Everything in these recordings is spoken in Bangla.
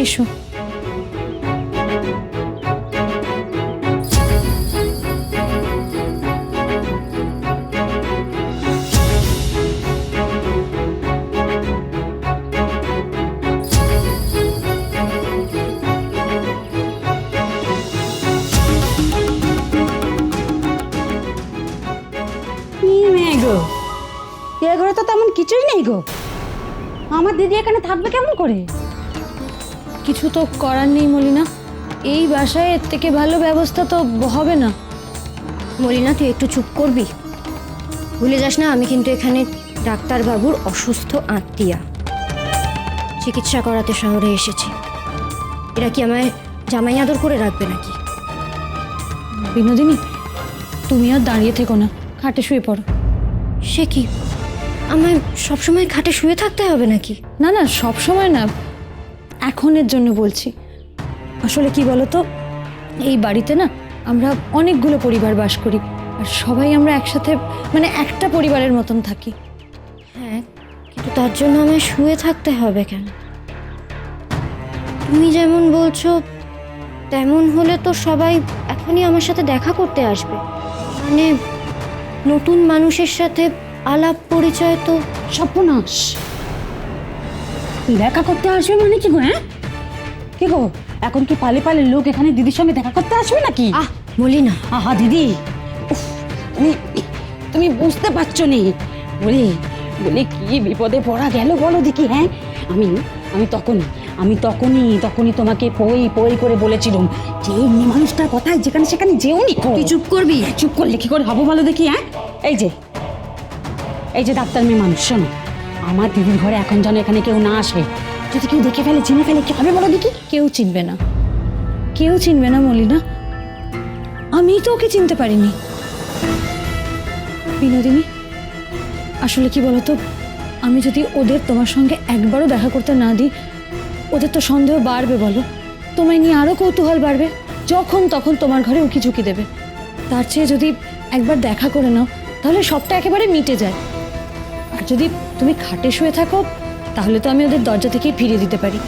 এসো। এ ঘরে তো তেমন কিছুই নেই গো। আমার দিদি এখানে থাকবে কেমন করে? কিছু তো করার নেই মলিনা, এই বাসায় এর থেকে ভালো ব্যবস্থা তো হবে না। মলিনা, তুই একটু চুপ করবি? ভুলে যাস না, আমি কিন্তু এখানে ডাক্তারবাবুর অসুস্থ আত্মীয়া, চিকিৎসা করাতে শহরে এসেছি। এরা কি আমায় জামাই আদর করে রাখবে নাকি? বিনোদিনী, তুমি আর দাঁড়িয়ে থেকো না, খাটে শুয়ে পড়ো। সে কি, আমায় সবসময় খাটে শুয়ে থাকতে হবে নাকি? না না, সব সময় না, এখনের জন্য বলছি। আসলে কি বলো তো, এই বাড়িতে না আমরা অনেকগুলো পরিবার বাস করি, আর সবাই আমরা একসাথে মানে একটা পরিবারের মতন থাকি। হ্যাঁ, কিন্তু তার জন্য আমায় শুয়ে থাকতে হবে কেন? তুমি যেমন বলছো তেমন হলে তো সবাই এখনই আমার সাথে দেখা করতে আসবে। মানে নতুন মানুষের সাথে আলাপ পরিচয় তো। সর্বনাশ! দেখা করতে আসবে মানে কি গো? হ্যাঁ, কি গো, এখন কি পালে পালে লোক এখানে দিদির সঙ্গে দেখা করতে আসবে নাকি? বলি না। আহা দিদি, উফ, তুমি তুমি বুঝতে পারছো নি। বলি বলে কি বিপদে পড়া গেল বলো দেখি। হ্যাঁ, আমি তখনই তোমাকে পই পই করে বলেছিলাম যে এই মানুষটার কথায় যেখানে সেখানে যেও নি। তুই চুপ করবি? চুপ করলে কি করে হবো বলো দেখি। হ্যাঁ, এই যে ডাক্তার মেয়ে মানুষ, শোনো, আমার দিদির ঘরে এখন যেন এখানে কেউ না আসে। যদি কেউ দেখে ফেলে, চিনে ফেলে, কি হবে বলো দেখি? কেউ চিনবে না, কেউ চিনবে না মলিনা, আমি তো ওকে চিনতে পারিনি। বিনোদিনী, আসলে কি বলতো, আমি যদি ওদের তোমার সঙ্গে একবারও দেখা করতে না দিই, ওদের তো সন্দেহ বাড়বে বলো, তোমায় নিয়ে আরো কৌতূহল বাড়বে, যখন তখন তোমার ঘরে উকি ঝুঁকি দেবে। তার চেয়ে যদি একবার দেখা করে নাও, তাহলে সবটা একেবারে মিটে যায়। আর যদি তুমি খাটে শুয়ে থাকো, তাহলে তো আমি ওদের দরজা থেকেই ফিরিয়ে দিতে পারি।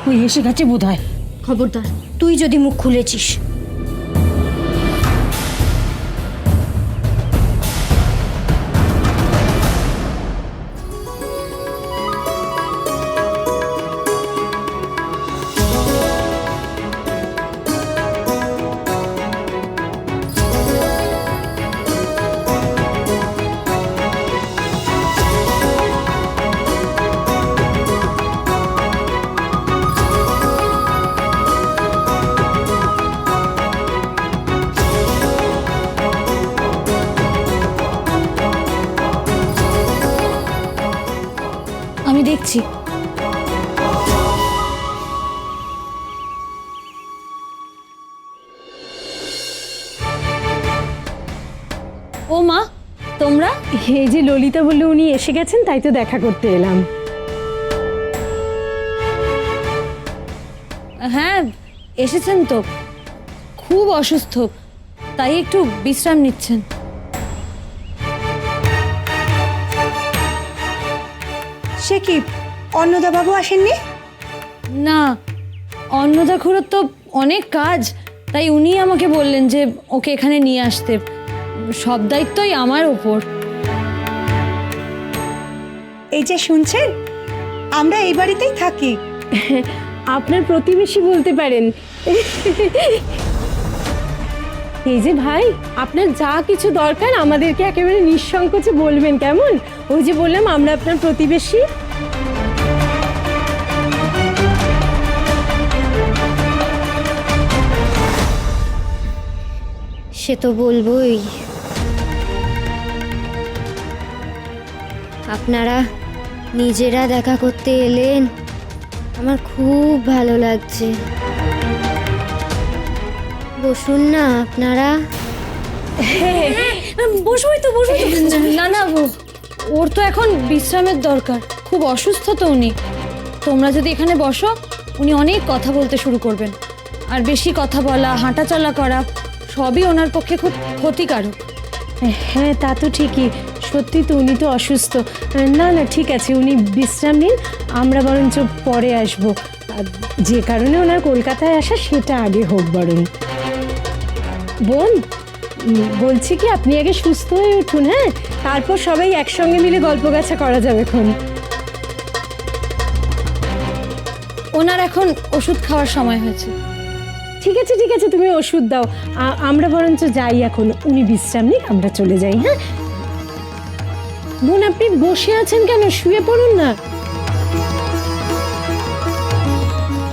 ওই এসে গেছে বোধ হয়। খবরদার, তুই যদি মুখ খুলেছিস। আমি দেখছি। ও মা, তোমরা? এই যে ললিতা বললো উনি এসে গেছেন, তাই তো দেখা করতে এলাম। হ্যাঁ, এসেছেন তো, খুব অসুস্থ, তাই একটু বিশ্রাম নিচ্ছেন। সে কি, অন্নদাবাবু আসেননি? না, অন্নদা খুড়োর তো অনেক কাজ, তাই উনি আমাকে বললেন যে ওকে এখানে নিয়ে আসতে। সব দায়িত্বই আমার ওপর। এই যে শুনছেন, আমরা এই বাড়িতেই থাকি। আপনার প্রতিবেশী বলতে পারেন। এই যে ভাই, আপনার যা কিছু দরকার আমাদেরকে একেবারে নিঃসংকোচে বলবেন, কেমন? ওই যে বললাম আমরা আপনার প্রতিবেশী। সে তো বলবোই। আপনারা নিজেরা দেখা করতে এলেন, আমার খুব ভালো লাগছে। বসুন না আপনারা। বসবই তো, বসবই তো। না না, ওর তো এখন বিশ্রামের দরকার, খুব অসুস্থ তো উনি। তোমরা যদি এখানে বসো উনি অনেক কথা বলতে শুরু করবেন, আর বেশি কথা বলা, হাঁটাচলা করা সবই ওনার পক্ষে খুব ক্ষতিকারক। হ্যাঁ, তা তো ঠিকই, সত্যি তো উনি তো অসুস্থ। না না, ঠিক আছে, উনি বিশ্রাম নিন, আমরা বরঞ্চ পরে আসবো। আর যে কারণে ওনার কলকাতায় আসা সেটা আগে হোক বরং। বোন, বলছি কি আপনি আগে সুস্থ হয়ে উঠুন, হ্যাঁ, তারপর সবাই একসঙ্গে মিলে গল্প গাছা করা যাবে এখন। ওনার এখন ওষুধ খাওয়ার সময় হয়েছে। ঠিক আছে ঠিক আছে, তুমি ওষুধ দাও, আমরা বরঞ্চ যাই এখন, উনি বিশ্রাম নিন, আমরা চলে যাই। হ্যাঁ বোন, আপনি বসে আছেন কেন? শুয়ে পড়ুন না।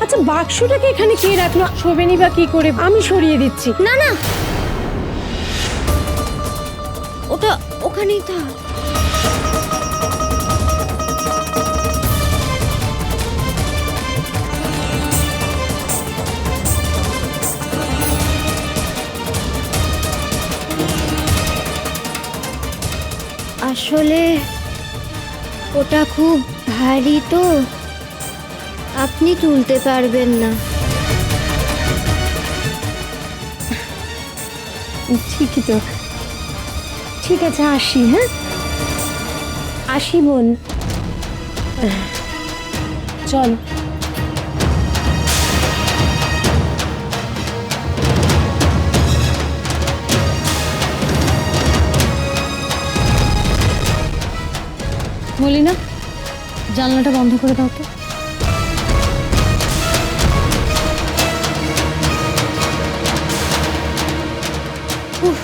আচ্ছা, বাক্সটাকে এখানে কে রাখলো? শোবেনি বা কি করে? আমি সরিয়ে দিচ্ছি। না না, ওটা ওখানেই থাক। আসলে ওটা খুব ভারী তো, আপনি তুলতে পারবেন না। ঠিকই তো, ঠিক আছে, আসি। হ্যাঁ আসি বোন, চল। মলিনা, জানলাটা বন্ধ করে দাও তো। উফ,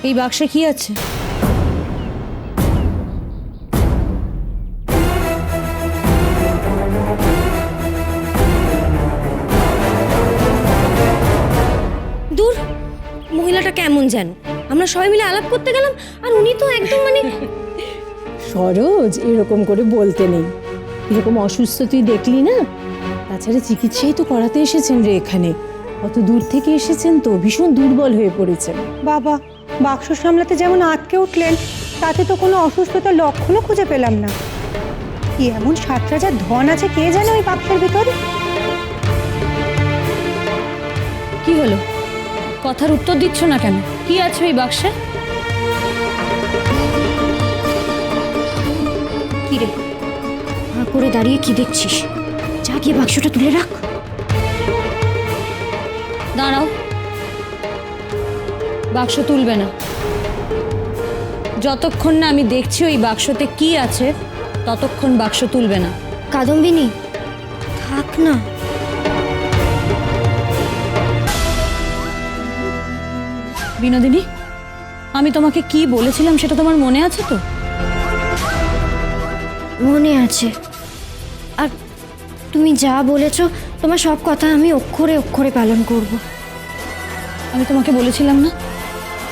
এই বাক্সে কি আছে? দূর, মহিলাটা কেমন যেন। আমরা সবাই মিলে আলাপ করতে গেলাম আর উনি তো একদম মানে সরোজ, এরকম করে বলতে নেই, এরকম অসুস্থ তুই দেখলি না? তাছাড়া চিকিৎসাই তো করাতে এসেছেন রে এখানে, অত দূর থেকে এসেছেন তো, ভীষণ দুর্বল হয়ে পড়েছেন। বাবা, বাক্স সামলাতে যেমন আটকে উঠলেন, তাতে তো কোনো অসুস্থতার লক্ষণও খুঁজে পেলাম না। কি এমন সাতরাজার ধন আছে কে জানে ওই বাক্সের ভিতরে? কি হলো, কথার উত্তর দিচ্ছ না কেন? কি আছে ওই বাক্সে? কি রে, হাঁ করে দাঁড়িয়ে কি দেখছিস? যা গিয়ে বাক্সটা তুলে রাখ। দাঁড়াও, বাক্স তুলবে না। যতক্ষণ না আমি দেখছি ওই বাক্সতে কি আছে, ততক্ষণ বাক্স তুলবে না। কাদম্বিনী, থাক না। বিনোদিনী, আমি তোমাকে কি বলেছিলাম সেটা তোমার মনে আছে তো? মনে আছে। আর তুমি যা বলেছ, তোমার সব কথা আমি অক্ষরে অক্ষরে পালন করব। আমি তোমাকে বলেছিলাম না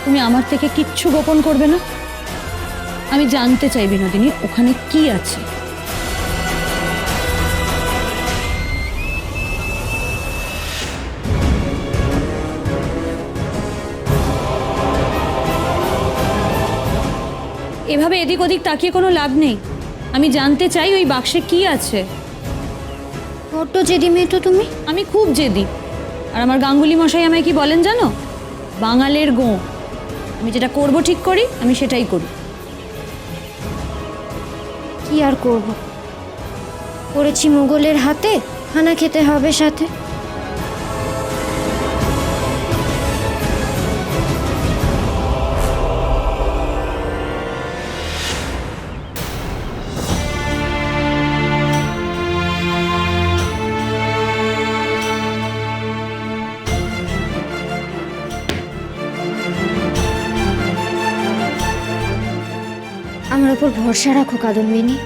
তুমি আমার থেকে কিচ্ছু গোপন করবে না? আমি জানতে চাই বিনোদিনী, ওখানে কি আছে? এভাবে এদিক ওদিক তাকিয়ে কোনো লাভ নেই। আমি জানতে চাই ওই বাক্সে কি আছে। বড্ড জেদি মেয়ে তো তুমি। আমি খুব জেদি। আর আমার গাঙ্গুলি মশাই আমায় কি বলেন জানো? বাঙালের গোঁ। আমি যেটা করব ঠিক করি, আমি সেটাই করি। কি আর করব, পড়েছি মোগলের হাতে, খানা খেতে হবে সাথে। আমার ওপর ভরসা রাখো কাদম্বিনী।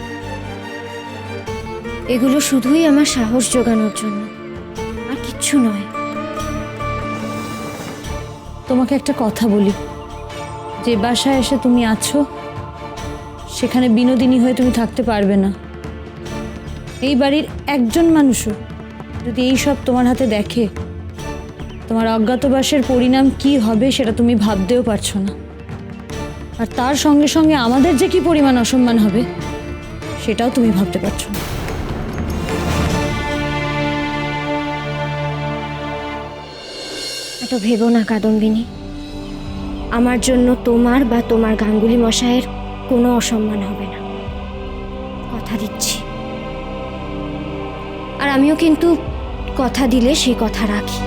এগুলো শুধুই আমার সাহস জোগানোর জন্য, আর কিচ্ছু নয়। তোমাকে একটা কথা বলি, যে বাসায় এসে তুমি আছো সেখানে বিনোদিনী হয়ে তুমি থাকতে পারবে না। এই বাড়ির একজন মানুষও যদি এই সব তোমার হাতে দেখে, তোমার অজ্ঞাতবাসের পরিণাম কি হবে সেটা তুমি ভাবতেও পারছো না। আর তার সঙ্গে সঙ্গে আমাদের যে কি পরিমাণ অসম্মান হবে সেটাও তুমি ভাবতে পারছো না। এত ভেবো না কাদম্বিনী, আমার জন্য তোমার বা তোমার গাঙ্গুলি মশাইয়ের কোনো অসম্মান হবে না, কথা দিচ্ছি। আর আমিও কিন্তু কথা দিলে সেই কথা রাখি।